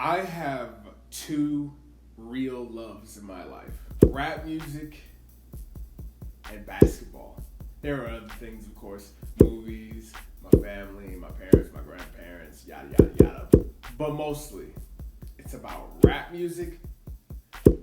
I have two real loves in my life: rap music and basketball. There are other things, of course, movies, my family, my parents, my grandparents, yada, yada, yada. But mostly, it's about rap music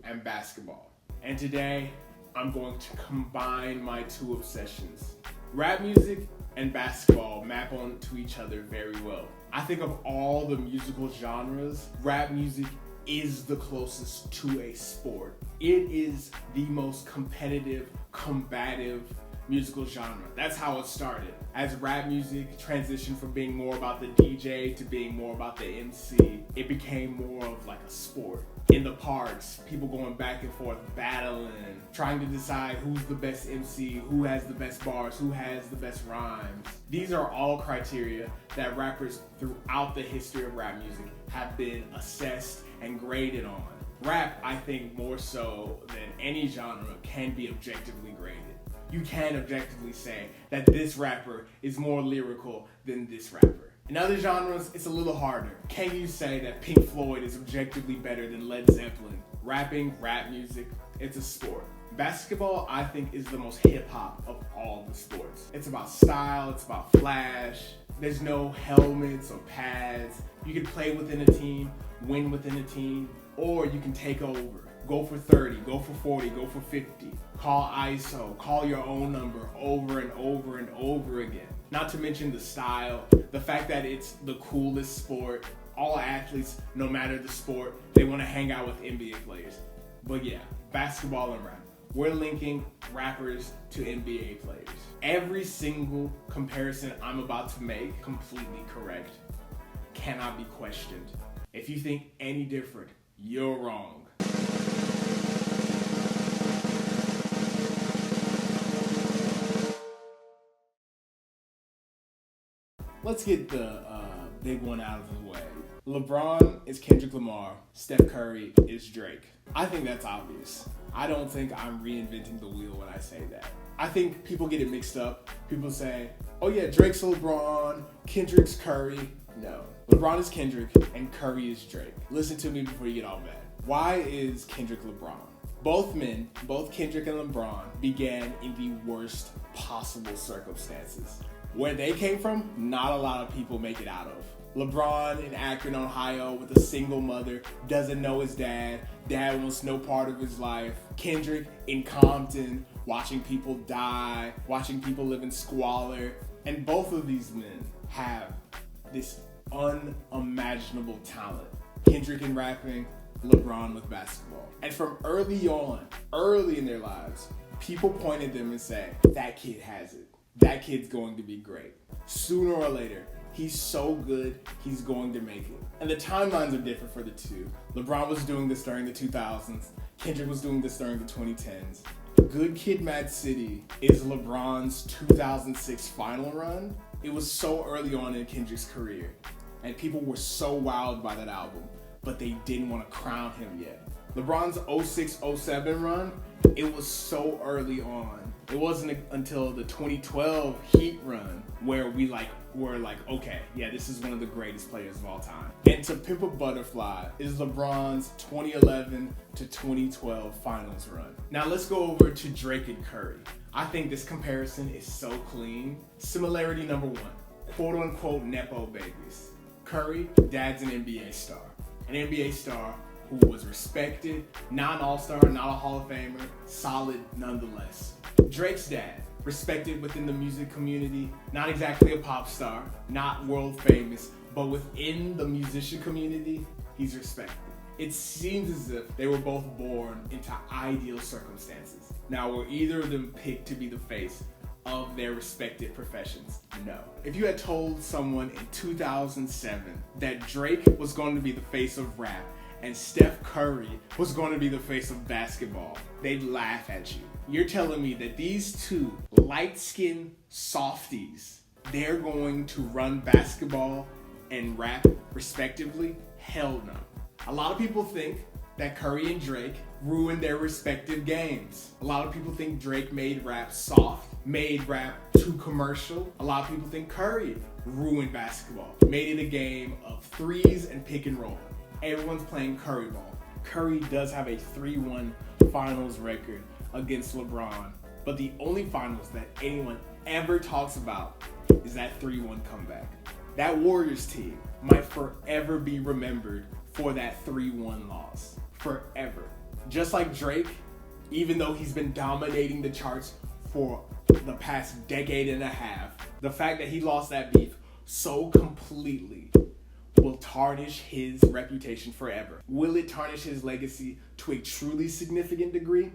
and basketball. And today, I'm going to combine my two obsessions. Rap music and basketball map onto each other very well. I think of all the musical genres, rap music is the closest to a sport. It is the most competitive, combative musical genre. That's how it started. As rap music transitioned from being more about the DJ to being more about the MC, it became more of like a sport. In the parks, people going back and forth, battling, trying to decide who's the best MC, who has the best bars, who has the best rhymes. These are all criteria that rappers throughout the history of rap music have been assessed and graded on. Rap, I think, more so than any genre, can be objectively graded. You can objectively say that this rapper is more lyrical than this rapper. In other genres, it's a little harder. Can you say that Pink Floyd is objectively better than Led Zeppelin? Rapping, rap music, it's a sport. Basketball, I think, is the most hip-hop of all the sports. It's about style, it's about flash. There's no helmets or pads. You can play within a team, win within a team, or you can take over. Go for 30, go for 40, go for 50. Call ISO, call your own number over and over and over again. Not to mention the style, the fact that it's the coolest sport. All athletes, no matter the sport, they want to hang out with NBA players. But yeah, basketball and rap. We're linking rappers to NBA players. Every single comparison I'm about to make, completely correct, cannot be questioned. If you think any different, you're wrong. Let's get the big one out of the way. LeBron is Kendrick Lamar. Steph Curry is Drake. I think that's obvious. I don't think I'm reinventing the wheel when I say that. I think people get it mixed up. People say, oh yeah, Drake's LeBron, Kendrick's Curry. No. LeBron is Kendrick and Curry is Drake. Listen to me before you get all mad. Why is Kendrick LeBron? Both men, both Kendrick and LeBron, began in the worst possible circumstances. Where they came from, not a lot of people make it out of. LeBron in Akron, Ohio, with a single mother, doesn't know his dad. Dad wants no part of his life. Kendrick in Compton, watching people die, watching people live in squalor. And both of these men have this unimaginable talent. Kendrick in rapping, LeBron with basketball. And from early in their lives, people pointed them and said, that kid has it. That kid's going to be great. Sooner or later, he's so good, he's going to make it. And the timelines are different for the two. LeBron was doing this during the 2000s. Kendrick was doing this during the 2010s. Good Kid, Mad City is LeBron's 2006 final run. It was so early on in Kendrick's career, and people were so wowed by that album, but they didn't want to crown him yet. LeBron's 06-07 run, it was so early on. It wasn't until the 2012 Heat run where were like, okay, yeah, this is one of the greatest players of all time. And To Pimp a Butterfly is LeBron's 2011 to 2012 finals run. Now let's go over to Drake and Curry. I think this comparison is so clean. Similarity number one, quote unquote Nepo babies. Curry, dad's an NBA star. An NBA star who was respected, not an all-star, not a Hall of Famer, solid nonetheless. Drake's dad, respected within the music community, not exactly a pop star, not world famous, but within the musician community, he's respected. It seems as if they were both born into ideal circumstances. Now, were either of them picked to be the face of their respected professions? No. If you had told someone in 2007 that Drake was going to be the face of rap and Steph Curry was going to be the face of basketball, they'd laugh at you. You're telling me that these two light-skinned softies, they're going to run basketball and rap respectively? Hell no. A lot of people think that Curry and Drake ruined their respective games. A lot of people think Drake made rap soft, made rap too commercial. A lot of people think Curry ruined basketball, made it a game of threes and pick and roll. Everyone's playing Curry ball. Curry does have a 3-1 finals record against LeBron, but the only finals that anyone ever talks about is that 3-1 comeback. That Warriors team might forever be remembered for that 3-1 loss. Forever. Just like Drake, even though he's been dominating the charts for the past decade and a half, the fact that he lost that beef so completely will tarnish his reputation forever. Will it tarnish his legacy to a truly significant degree?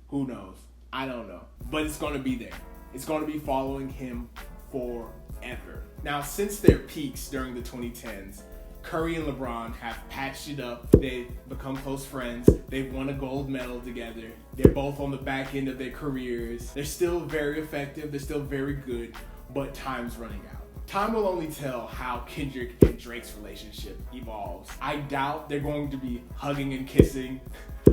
Who knows? I don't know. But it's going to be there. It's going to be following him forever. Now, since their peaks during the 2010s, Curry and LeBron have patched it up. They've become close friends. They've won a gold medal together. They're both on the back end of their careers. They're still very effective. They're still very good, but time's running out. Time will only tell how Kendrick and Drake's relationship evolves. I doubt they're going to be hugging and kissing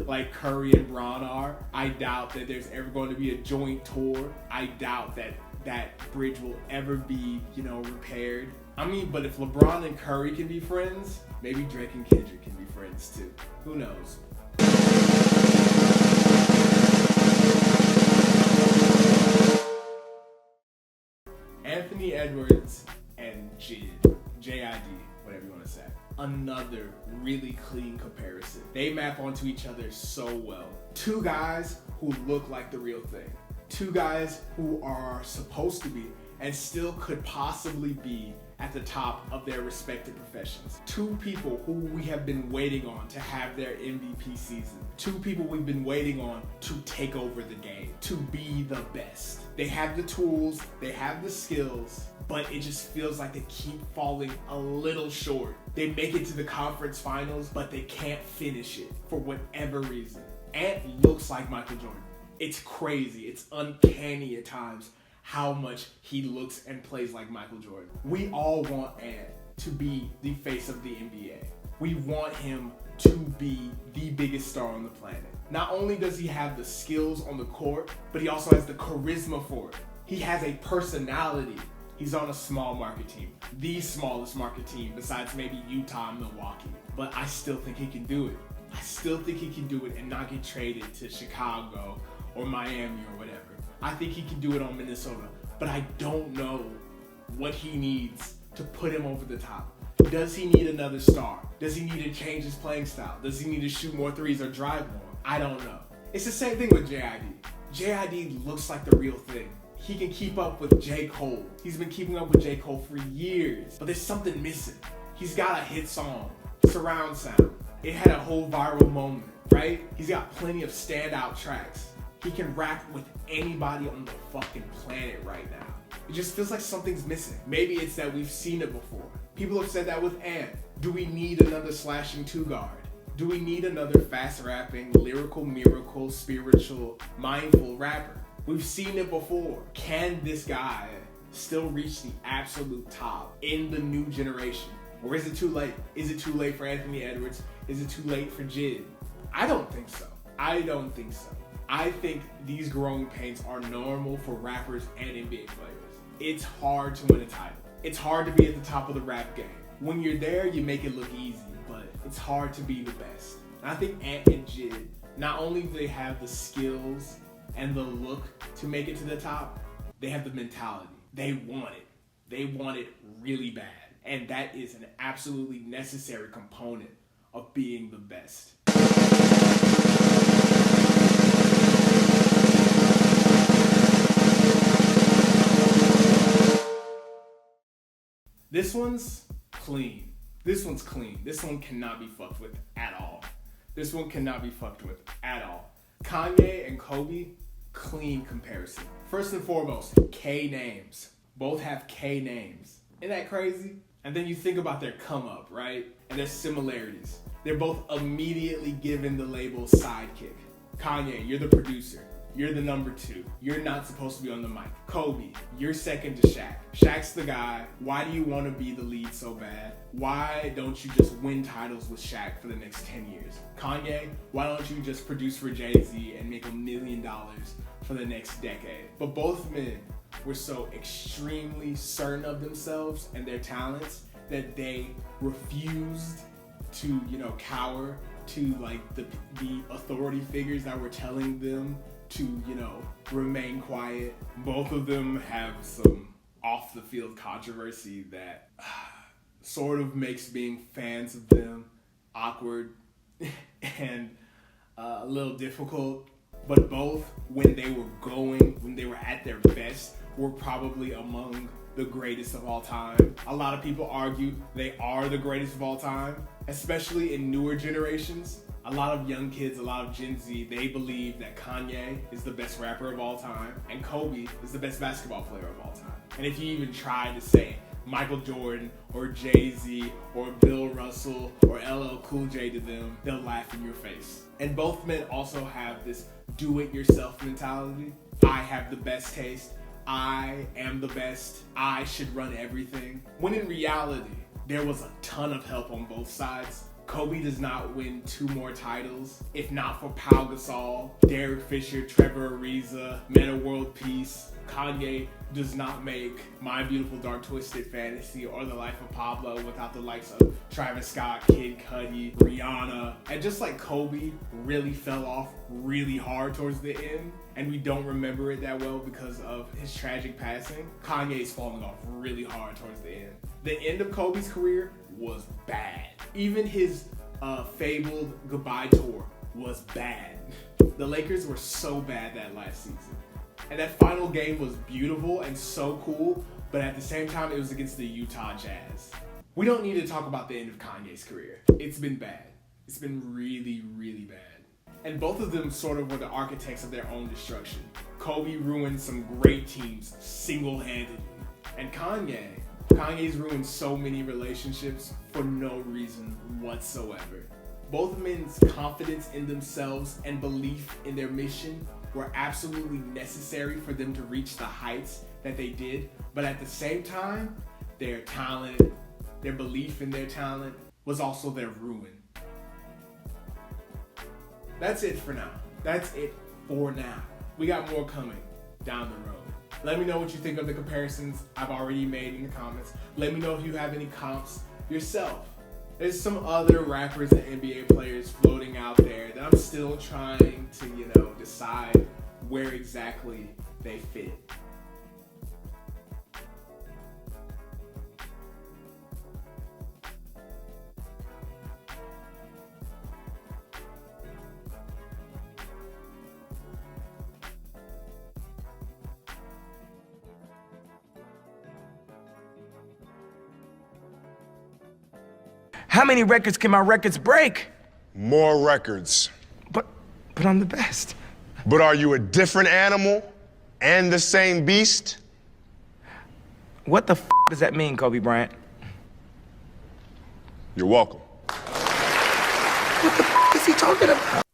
like Curry and Bron are. I doubt that there's ever going to be a joint tour. I doubt that that bridge will ever be, repaired. I mean, but if LeBron and Curry can be friends, maybe Drake and Kendrick can be friends too. Who knows? Anthony Edwards and J.I.D., whatever you want to say. Another really clean comparison. They map onto each other so well. Two guys who look like the real thing. Two guys who are supposed to be and still could possibly be at the top of their respective professions. Two people who we have been waiting on to have their MVP season. Two people we've been waiting on to take over the game, to be the best. They have the tools, they have the skills, but it just feels like they keep falling a little short. They make it to the conference finals, but they can't finish it for whatever reason. Ant looks like Michael Jordan. It's crazy, it's uncanny at times how much he looks and plays like Michael Jordan. We all want Ant to be the face of the NBA. We want him to be the biggest star on the planet. Not only does he have the skills on the court, but he also has the charisma for it. He has a personality. He's on a small market team, the smallest market team besides maybe Utah and Milwaukee. But I still think he can do it. I still think he can do it and not get traded to Chicago or Miami or whatever. I think he can do it on Minnesota, but I don't know what he needs to put him over the top. Does he need another star? Does he need to change his playing style? Does he need to shoot more threes or drive more? I don't know. It's the same thing with J.I.D. J.I.D. looks like the real thing. He can keep up with J. Cole. He's been keeping up with J. Cole for years, but there's something missing. He's got a hit song, surround sound. It had a whole viral moment, right? He's got plenty of standout tracks. He can rap with anybody on the fucking planet right now. It just feels like something's missing. Maybe it's that we've seen it before. People have said that with Ant. Do we need another slashing two guard? Do we need another fast rapping, lyrical miracle, spiritual, mindful rapper? We've seen it before. Can this guy still reach the absolute top in the new generation? Or is it too late? Is it too late for Anthony Edwards? Is it too late for Jid? I don't think so. I think these growing pains are normal for rappers and NBA players. It's hard to win a title. It's hard to be at the top of the rap game. When you're there, you make it look easy, but it's hard to be the best. And I think Ant and Jid, not only do they have the skills and the look to make it to the top, they have the mentality. They want it. They want it really bad. And that is an absolutely necessary component of being the best. This one's clean. This one cannot be fucked with at all. Kanye and Kobe, clean comparison. First and foremost, K names. Both have K names. Isn't that crazy? And then you think about their come up, right? And their similarities. They're both immediately given the label sidekick. Kanye, you're the producer. You're the number 2. You're not supposed to be on the mic. Kobe, you're second to Shaq. Shaq's the guy. Why do you want to be the lead so bad? Why don't you just win titles with Shaq for the next 10 years? Kanye, why don't you just produce for Jay-Z and make $1 million for the next decade? But both men were so extremely certain of themselves and their talents that they refused to, cower to like the authority figures that were telling them to, remain quiet. Both of them have some off the field controversy that sort of makes being fans of them awkward and a little difficult. But both, when they were at their best, were probably among the greatest of all time. A lot of people argue they are the greatest of all time, especially in newer generations. A lot of young kids, a lot of Gen Z, they believe that Kanye is the best rapper of all time and Kobe is the best basketball player of all time. And if you even try to say Michael Jordan or Jay-Z or Bill Russell or LL Cool J to them, they'll laugh in your face. And both men also have this do-it-yourself mentality. I have the best taste. I am the best. I should run everything. When in reality, there was a ton of help on both sides. Kobe does not win 2 more titles if not for Pau Gasol, Derek Fisher, Trevor Ariza, Metta World Peace. Kanye does not make My Beautiful Dark Twisted Fantasy or The Life of Pablo without the likes of Travis Scott, Kid Cudi, Rihanna. And just like Kobe really fell off really hard towards the end, and we don't remember it that well because of his tragic passing, Kanye's falling off really hard towards the end. The end of Kobe's career was bad. Even his fabled goodbye tour was bad. The Lakers were so bad that last season. And that final game was beautiful and so cool, but at the same time, it was against the Utah Jazz. We don't need to talk about the end of Kanye's career. It's been bad. It's been really, really bad. And both of them sort of were the architects of their own destruction. Kobe ruined some great teams single-handedly. And Kanye's ruined so many relationships for no reason whatsoever. Both men's confidence in themselves and belief in their mission were absolutely necessary for them to reach the heights that they did, but at the same time, their talent, their belief in their talent was also their ruin. That's it for now. That's it for now. We got more coming down the road. Let me know what you think of the comparisons I've already made in the comments. Let me know if you have any comps yourself. There's some other rappers and NBA players floating out there that I'm still trying to, decide where exactly they fit. How many records can my records break? More records. But I'm the best. But are you a different animal and the same beast? What the does that mean, Kobe Bryant? You're welcome. What the is he talking about?